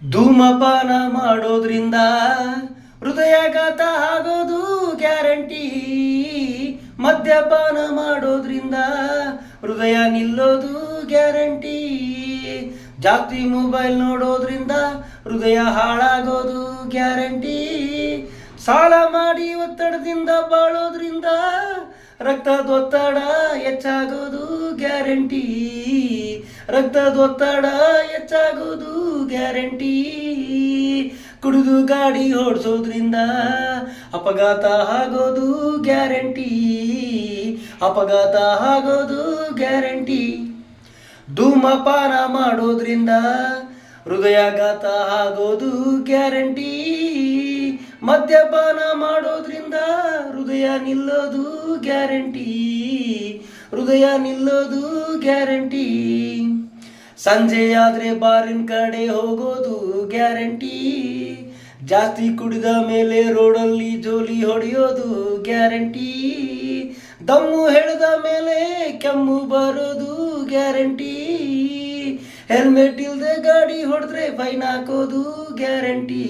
ಧೂಮಪಾನ ಮಾಡೋದ್ರಿಂದ ಹೃದಯಾಘಾತ ಆಗೋದು ಗ್ಯಾರಂಟಿ. ಮದ್ಯಪಾನ ಮಾಡೋದ್ರಿಂದ ಹೃದಯ ನಿಲ್ಲೋದು ಗ್ಯಾರಂಟಿ. ಜಾಸ್ತಿ ಮೊಬೈಲ್ ನೋಡೋದ್ರಿಂದ ಹೃದಯ ಹಾಳಾಗೋದು ಗ್ಯಾರಂಟಿ. ಸಾಲ ಮಾಡಿ ಒತ್ತಡದಿಂದ ಬಾಳೋದ್ರಿಂದ ರಕ್ತದೊತ್ತಡ ಹೆಚ್ಚಾಗೋದು ಗ್ಯಾರಂಟಿ. ರಕ್ತದೊತ್ತಡ ಹೆಚ್ಚಾಗೋದು ಗ್ಯಾರಂಟಿ. ಕುಡಿದು ಗಾಡಿ ಓಡಿಸೋದ್ರಿಂದ ಅಪಘಾತ ಆಗೋದು ಗ್ಯಾರಂಟಿ. ಅಪಘಾತ ಆಗೋದು ಗ್ಯಾರಂಟಿ. ಧೂಮಪಾನ ಮಾಡೋದ್ರಿಂದ ಹೃದಯಾಘಾತ ಆಗೋದು ಗ್ಯಾರಂಟಿ. ಮದ್ಯಪಾನ ಮಾಡೋದ್ರಿಂದ ಹೃದಯ ನಿಲ್ಲೋದು ಗ್ಯಾರಂಟಿ. ಹೃದಯ ನಿಲ್ಲೋದು ಗ್ಯಾರಂಟಿ. ಸಂಜೆ ಆದ್ರೆ ಬಾರಿನ ಕಡೆ ಹೋಗೋದು ಗ್ಯಾರಂಟಿ. ಜಾಸ್ತಿ ಕುಡಿದ ಮೇಲೆ ರೋಡಲ್ಲಿ ಜೋಲಿ ಹೊಡೆಯೋದು ಗ್ಯಾರಂಟಿ. ದಮ್ಮು ಎಳೆದ ಮೇಲೆ ಕೆಮ್ಮು ಬರೋದು ಗ್ಯಾರಂಟಿ. ಹೆಲ್ಮೆಟ್ ಇಲ್ಲದೆ ಗಾಡಿ ಹೊಡೆದ್ರೆ ಫೈನ್ ಹಾಕೋದು ಗ್ಯಾರಂಟಿ.